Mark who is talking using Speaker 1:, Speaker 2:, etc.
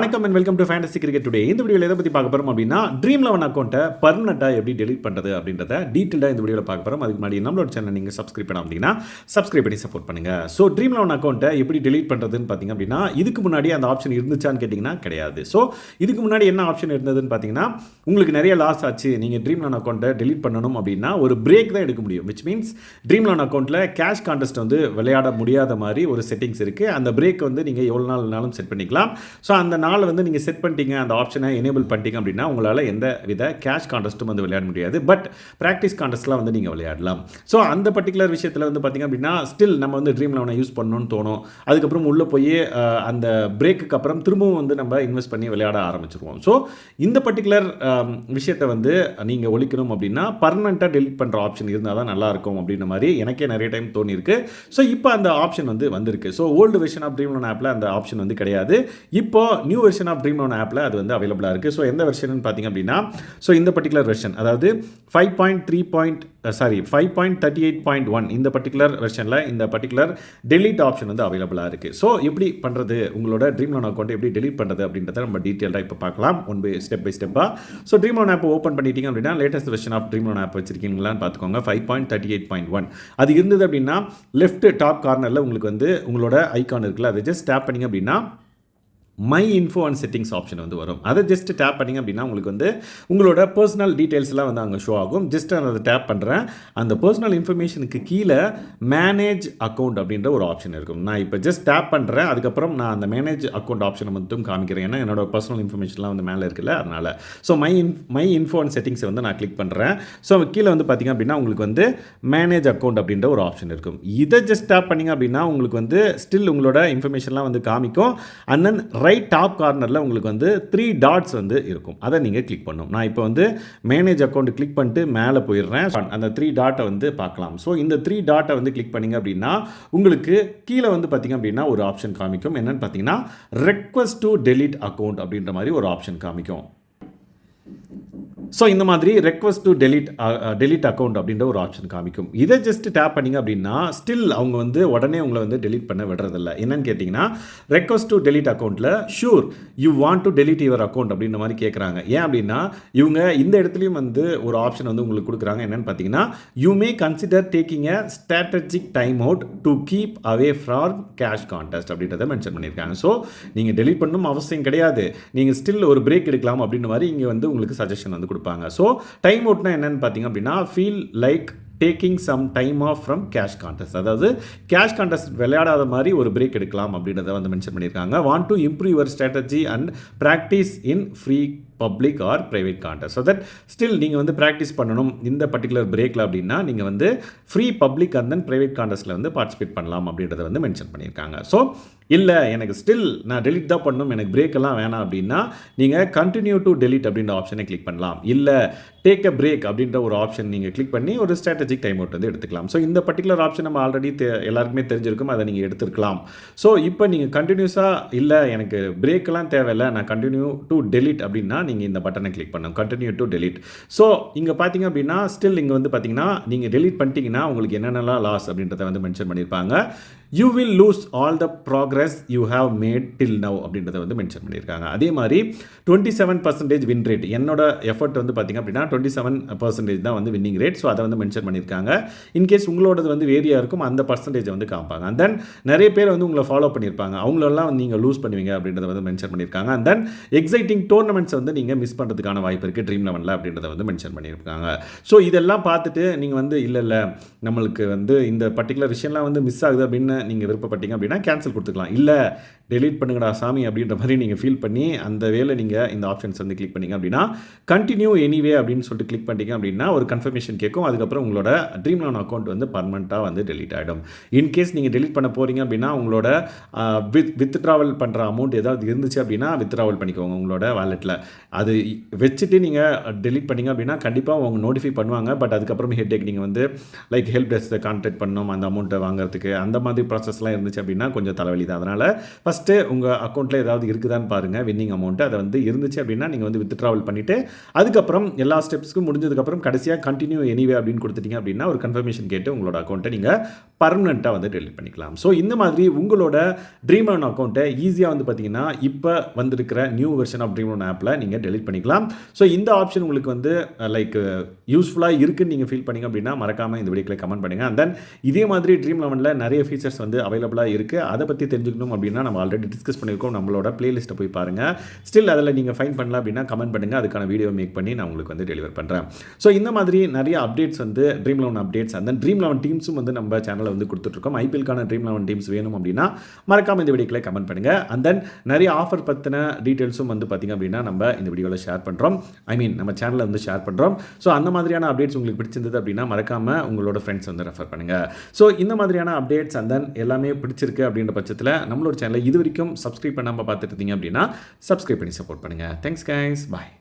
Speaker 1: வணக்கம் and welcome to fantasy cricket today. இந்த வீடியோவில் எதை பற்றி பார்க்க போகிறோம் அப்படின்னா, ட்ரீம் 11 அக்கௌண்ட்டை பர்மனெண்ட்டாக எப்படி டெலிட் பண்ணுறது அப்படின்றத டீட்டெயிலாக இந்த வீடியோவில் பார்க்க போகிறோம். அதுக்கு முன்னாடி நம்மளோட சேனல் நீங்கள் சப்ஸ்கிரைப் பண்ண அப்படின்னா சப்ஸ்கிரைப் பண்ணி சப்போர்ட் பண்ணுங்கள். ஸோ ட்ரீம் 11 அக்கௌண்ட்டை எப்படி டெலிட் பண்ணுறதுன்னு பார்த்தீங்க அப்படின்னா, இதுக்கு முன்னாடி அந்த ஆப்ஷன் இருந்துச்சான்னு கேட்டிங்கன்னா கிடையாது. ஸோ இதுக்கு முன்னாடி என்ன ஆப்ஷன் இருந்ததுன்னு பார்த்தீங்கன்னா, உங்களுக்கு நிறைய லாஸ் ஆச்சு, நீங்கள் ட்ரீம் 11 அக்கௌண்ட்டை டெலிட் பண்ணணும் அப்படின்னா ஒரு பிரேக் தான் எடுக்க முடியும். விச் மீன்ஸ் ட்ரீம் 11 அக்கௌண்ட்டில் கேஷ் கான்டெஸ்ட் வந்து விளையாட முடியாத மாதிரி ஒரு செட்டிங்ஸ் இருக்குது. அந்த பிரேக் வந்து நீங்கள் எவ்வளோ நாள்னாலும் செட் பண்ணிக்கலாம். ஸோ அந்த நாள் வந்து நீங்கள் செட் பண்ணிட்டீங்க, அந்த ஆப்ஷனை எனேபிள் பண்ணிட்டீங்க அப்படின்னா உங்களால் எந்த வித கேஷ் கான்டெஸ்ட்டும் வந்து விளையாட முடியாது. பட் ப்ராக்டிஸ் கான்டெஸ்ட்லாம் வந்து நீங்கள் விளையாடலாம். ஸோ அந்த பர்டிகுலர் விஷயத்தில் வந்து பார்த்திங்க அப்படின்னா ஸ்டில் நம்ம வந்து ட்ரீம் 11 யூஸ் பண்ணணும்னு தோணும். அதுக்கப்புறம் உள்ளே போய் அந்த பிரேக்குக்கு அப்புறம் திரும்பவும் வந்து நம்ம இன்வெஸ்ட் பண்ணி விளையாட ஆரம்பிச்சிருவோம். ஸோ இந்த பர்டிகுலர் விஷயத்தை வந்து நீங்கள் ஒழிக்கணும் அப்படின்னா பர்மனெண்ட்டாக டெலிட் பண்ணுற ஆப்ஷன் இருந்தால் தான் நல்லாயிருக்கும் அப்படின்ற மாதிரி எனக்கே நிறைய டைம் தோணியிருக்கு. ஸோ இப்போ அந்த ஆப்ஷன் வந்து வந்திருக்கு. So old version of Dream 11 ஆப்பில் அந்த ஆப்ஷன் வந்து கிடையாது. இப்போ நியூ வெர்ஷன் ஆஃப் ட்ரீம் 11 ஆப்பில் அது வந்து அவைலபிளாக இருக்குது. ஸோ எந்த வெர்ஷன் பார்த்தீங்க அப்படின்னா, ஸோ இந்த பர்டிகுலர் வெர்ஷன், அதாவது 5.38.1 இந்த பர்டிகுலர் வெர்ஷனில் இந்த பர்டிகுலர் டெலிட் ஆப்ஷன் வந்து அவைலபிளாக இருக்குது. ஸோ எப்படி பண்ணுறது, உங்களோட ட்ரீம் 11 அக்கௌண்ட் எப்படி டெலிட் பண்ணுறது அப்படின்றத நம்ம டீட்டெயிலாக இப்போ பார்க்கலாம் ஸ்டெப் பை ஸ்டெப்பாக. ஸோ ட்ரீம் 11 ஆப் ஓப்பன் பண்ணிட்டீங்க அப்படின்னா latest version of Dream 11 app வச்சிருக்கீங்களான்னு பார்த்துக்கோங்க. 5.38.1 அது இருந்தது அப்படின்னா லெஃப்ட் டாப் கார்னரில் உங்களுக்கு வந்து உங்களோட ஐகான் இருக்குல்ல, அதை ஜஸ்ட் டேப் பண்ணிங்க அப்படின்னா my info and settings option வந்து வரும். அதை ஜஸ்ட் டேப் பண்ணிங்க அப்படின்னா உங்களுக்கு வந்து உங்களோட பர்சனல் டீட்டெயில்ஸ்லாம் வந்து அங்கே ஷோ ஆகும். ஜஸ்ட் அதை டேப் பண்ணுறேன், அந்த பர்சனல் இன்ஃபர்மேஷனுக்கு கீழே மேனேஜ் அக்கௌண்ட் அப்படின்ற ஒரு ஆப்ஷன் இருக்கும். நான் இப்போ ஜஸ்ட் டேப் பண்ணுறேன், அதுக்கப்புறம் நான் அந்த மேனேஜ் அக்கௌண்ட் ஆப்ஷனை மட்டும் காமிக்கிறேன். ஏன்னா என்னோட பர்சனல் இன்ஃபர்மேஷன்லாம் வந்து மேலே இருக்குல்ல, அதனால். ஸோ மை இன்ஃபோ அண்ட் செட்டிங்ஸை வந்து நான் கிளிக் பண்ணுறேன். ஸோ கீழே வந்து பார்த்திங்க அப்படின்னா உங்களுக்கு வந்து மேனேஜ் அக்கௌண்ட் அப்படின்ற ஒரு ஆப்ஷன் இருக்கும். இதை ஜஸ்ட் டேப் பண்ணிங்க அப்படின்னா உங்களுக்கு வந்து ஸ்டில் உங்களோட இன்ஃபர்மேஷன்லாம் வந்து காமிக்கும். அண்ட் தென் ரைட் டாப் கார்னரில் உங்களுக்கு வந்து 3 டாட்ஸ் வந்து இருக்கும். அதை நீங்கள் கிளிக் பண்ணணும். நான் இப்போ வந்து மேனேஜ் அக்கௌண்ட் கிளிக் பண்ணிட்டு மேலே போயிடுறேன். அந்த 3 டாட்டை வந்து பார்க்கலாம். ஸோ இந்த 3 டாட்டை வந்து கிளிக் பண்ணிங்க அப்படின்னா உங்களுக்கு கீழே வந்து பார்த்திங்க அப்படின்னா ஒரு ஆப்ஷன் காமிக்கும். என்னென்னு பார்த்தீங்கன்னா ரெக்வெஸ்ட் டு டெலிட் அக்கௌண்ட் அப்படின்ற மாதிரி ஒரு ஆப்ஷன் காமிக்கும். ஸோ இந்த மாதிரி ரெக்வெஸ்ட் டு டெலிட் அக்கௌண்ட் அப்படின்ற ஒரு ஆப்ஷன் காமிக்கும். இதை ஜஸ்ட் டேப் பண்ணிங்க அப்படின்னா ஸ்டில் அவங்க வந்து உடனே உங்களை வந்து டெலிட் பண்ண விடுறதில்ல. என்னன்னு கேட்டிங்கன்னா ரெக்வெஸ்ட் டு டெலிட் அக்கௌண்ட்டில் sure you want to delete your account அப்படின்ற மாதிரி கேட்குறாங்க. ஏன் அப்படின்னா இவங்க இந்த இடத்துலையும் வந்து ஒரு ஆப்ஷன் வந்து உங்களுக்கு கொடுக்குறாங்க. என்னென்னு பார்த்தீங்கன்னா you may consider taking a strategic time out to keep away from cash contest அப்படின்றத மென்ஷன் பண்ணியிருக்காங்க. ஸோ நீங்கள் டெலிட் பண்ணணும் அவசியம் கிடையாது, நீங்கள் ஸ்டில் ஒரு பிரேக் எடுக்கலாம் அப்படின்ற மாதிரி இங்கே வந்து உங்களுக்கு சஜஷன் வந்து கொடுப்பாங்க. ஸோ டைம் அவுட்னா என்னன்னு பார்த்தீங்க அப்படின்னா feel like taking some time off from cash contest, அதாவது கேஷ் கான்டெஸ்ட் விளையாடாத மாதிரி ஒரு பிரேக் எடுக்கலாம் அப்படின்றத வந்து மென்ஷன் பண்ணியிருக்காங்க. Want to improve your strategy and practice in free public or private contest. So that still நீங்கள் வந்து ப்ராக்டிஸ் பண்ணணும் இந்த பர்டிகுலர் பிரேக்கில் அப்படின்னா நீங்கள் வந்து free public and then private கான்டெஸ்ட்டில் வந்து பார்ட்டிசிபேட் பண்ணலாம் அப்படின்றத வந்து மென்ஷன் பண்ணியிருக்காங்க. ஸோ இல்லை எனக்கு ஸ்டில் நான் டெலிட் தான் பண்ணணும், எனக்கு பிரேக் எல்லாம் வேணாம் அப்படின்னா நீங்கள் கண்டினியூ டு டெலிட் அப்படின்ற ஆப்ஷனை கிளிக் பண்ணலாம். இல்லை டேக் அ பிரேக் அப்படின்ற ஒரு ஆப்ஷன் நீங்கள் கிளிக் பண்ணி ஒரு ஸ்ட்ராட்டஜிக் டைம் அவுட் வந்து எடுத்துக்கலாம். ஸோ இந்த பர்டிகுலர் ஆப்ஷன் நம்ம ஆல்ரெடி எல்லாருக்குமே தெரிஞ்சிருக்கும், அதை நீங்கள் எடுத்துருக்கலாம். ஸோ இப்போ நீங்கள் கண்டினியூஸாக இல்லை எனக்கு பிரேக்கெல்லாம் தேவையில்லை, நான் கண்டினியூ டு டெலிட் அப்படின்னா நீங்கள் இந்த பட்டனை கிளிக் பண்ணணும், கண்டினியூ டு டெலிட். ஸோ இங்கே பார்த்தீங்க அப்படின்னா ஸ்டில் இங்கே வந்து பார்த்தீங்கன்னா நீங்கள் டெலிட் பண்ணிட்டீங்கன்னா உங்களுக்கு என்னென்னலாம் லாஸ் அப்படின்றத வந்து மென்ஷன் பண்ணியிருப்பாங்க. You will lose all the progress you have mat till now அப்படின்றத வந்து மென்ஷன் பண்ணியிருக்காங்க. அதே மாதிரி 27% வின் ரேட், என்னோட எஃபர்ட் வந்து பார்த்திங்க அப்படின்னா 27% தான் வந்து வின்னிங் ரேட். ஸோ அதை வந்து மென்ஷன் பண்ணியிருக்காங்க. இன்கேஸ் உங்களோடது வந்து வேரியாக இருக்கும், அந்த பர்சன்டேஜை வந்து காமிப்பாங்க. அண்ட் தென் நிறைய பேர் வந்து உங்களை ஃபாலோ பண்ணியிருப்பாங்க, அவங்களெல்லாம் வந்து நீங்கள் லூஸ் பண்ணுவீங்க அப்படின்றத வந்து மென்ஷன் பண்ணியிருக்காங்க. அண்ட் தென் எக்ஸைட்டிங் டோர்னமெண்ட்ஸ் வந்து நீங்கள் மிஸ் பண்ணுறதுக்கான வாய்ப்பு இருக்குது ட்ரீம் 11 அப்படின்றத வந்து மென்ஷன் பண்ணியிருக்காங்க. ஸோ இதெல்லாம் பார்த்துட்டு நீங்கள் வந்து இல்லை நம்மளுக்கு வந்து இந்த பர்டிகுலர் விஷயம்லாம் வந்து மிஸ் ஆகுது அப்படின்னு நீங்கள் விருப்பப்பட்டீங்க அப்படின்னா கேன்சல் கொடுத்துக்கலாம். இல்லை டெலீட் பண்ணுங்கடா சாமி அப்படின்ற மாதிரி நீங்கள் ஃபீல் பண்ணி அந்த வேலை நீங்கள் இந்த ஆப்ஷன்ஸ் வந்து கிளிக் பண்ணிங்க அப்படின்னா கண்டினியூ எனிவே அப்படின்னு சொல்லிட்டு கிளிக் பண்ணிட்டீங்க அப்படின்னா ஒரு கன்ஃபர்மேஷன் கேட்கும். அதுக்கப்புறம் உங்களோட ட்ரீம் 11 அக்கௌண்ட் வந்து பர்மனெண்ட்டாக வந்து டெலீட் ஆகிடும். இன்கேஸ் நீங்கள் டெலீட் பண்ண போகிறீங்க அப்படின்னா உங்களோட வித்ட்ராவல் பண்ணுற அமௌண்ட் ஏதாவது இருந்துச்சு அப்படின்னா வித்ட்ராவல் பண்ணிக்கோங்க உங்களோட வாலெட்டில். அது வச்சுட்டு நீங்கள் டெலீட் பண்ணிங்க அப்படின்னா கண்டிப்பாக அவங்க நோட்டிஃபை பண்ணுவாங்க. பட் அதுக்கப்புறம் ஹெட்டேக் நீங்கள் வந்து லைக் ஹெல்ப் டெஸ்க்கை கான்டாக்ட் பண்ணணும் அந்த அமௌண்ட்டை வாங்குறதுக்கு, அந்த மாதிரி ப்ராசஸ்லாம் இருந்துச்சு அப்படின்னா கொஞ்சம் தலைவலி தான். அதனால் ஃபஸ்ட்டு உங்கள் அக்கௌண்ட்டில் ஏதாவது இருக்குதான்னு பாருங்கள் வின்னிங் அமௌண்ட்டு. அதை வந்து இருந்துச்சு அப்படின்னா நீங்கள் வந்து வித்ட்ராவல் பண்ணிவிட்டு அதுக்கப்புறம் எல்லா ஸ்டெப்ஸ்க்கும் முடிஞ்சதுக்கப்புறம் கடைசியாக கண்டினியூ எனிவே அப்படின்னு கொடுத்துட்டீங்க அப்படின்னா ஒரு கன்ஃபர்மேஷன் கேட்டு உங்களோட அக்கௌண்ட்டை நீங்கள் பர்மனெண்ட்டாக வந்து டெலிட் பண்ணிக்கலாம். ஸோ இந்த மாதிரி உங்களோட ட்ரீம் லோன் அக்கௌண்ட்டை ஈஸியாக வந்து பார்த்தீங்கன்னா இப்போ வந்திருக்கிற new version of Dream loan ஆப்பில் நீங்கள் டெலிட் பண்ணிக்கலாம். ஸோ இந்த ஆப்ஷன் உங்களுக்கு வந்து லைக் யூஸ்ஃபுல்லாக இருக்குன்னு நீங்கள் ஃபீல் பண்ணிங்க அப்படின்னா மறக்காமல் இந்த வீடியோக்களை கமெண்ட் பண்ணுங்கள். அண்ட் தென் இதே மாதிரி ட்ரீம் லெவனில் நிறைய ஃபீச்சர்ஸ் வந்து அவைலபிளாக இருக்குது. அதை பற்றி தெரிஞ்சுக்கணும் அப்படின்னா நம்ம ஆல்ரெடி டிஸ்கஸ் பண்ணியிருக்கோம். நம்மளோட பிளேலிஸ்ட்டை போய் பாருங்கள். ஸ்டில் அதில் நீங்கள் ஃபைன் பண்ணலாம் அப்படின்னா கமெண்ட் பண்ணுங்கள். அதுக்கான வீடியோ மேக் பண்ணி நான் உங்களுக்கு வந்து டெலிவர் பண்ணுறேன். ஸோ இந்த மாதிரி நிறைய அப்டேட்ஸ் வந்து Dream eleven updates and then Dream eleven டீம்ஸும் வந்து நம்ம சேனலில் வந்து கொடுத்துட்ருக்கோம். ஐபிஎல்கான ட்ரீம் லெவன் டீம்ஸ் வேணும் அப்படின்னா மறக்காமல் இந்த வீடியோக்களை கமெண்ட் பண்ணுங்கள். அண்ட் தென் நிறைய ஆஃபர் பற்றின டீட்டெயில்ஸும் வந்து பார்த்திங்க அப்படின்னா நம்ம இந்த வீடியோவில் ஷேர் பண்ணுறோம். நம்ம சேனலில் வந்து ஷேர் பண்ணுறோம். ஸோ அந்த மாதிரியான அப்டேட்ஸ் உங்களுக்கு பிடிச்சிருந்தது அப்படின்னா மறக்காமல் உங்களோட ஃப்ரெண்ட்ஸ் வந்து ரெஃபர் பண்ணுங்கள். ஸோ இந்த மாதிரியான அப்டேட்ஸ் அண்ட் தென் எல்லாமே பிடிச்சிருக்கு அப்படின்ற பட்சத்தில் நம்மளோட சேனலை இது வரைக்கும் சப்ஸ்கிரைப் பண்ணாமல் பார்த்துட்டு இருந்தீங்க அப்படின்னா சப்ஸ்கிரைப் பண்ணி சப்போர்ட் பண்ணுங்கள். தேங்க்ஸ் கைஸ், பாய்.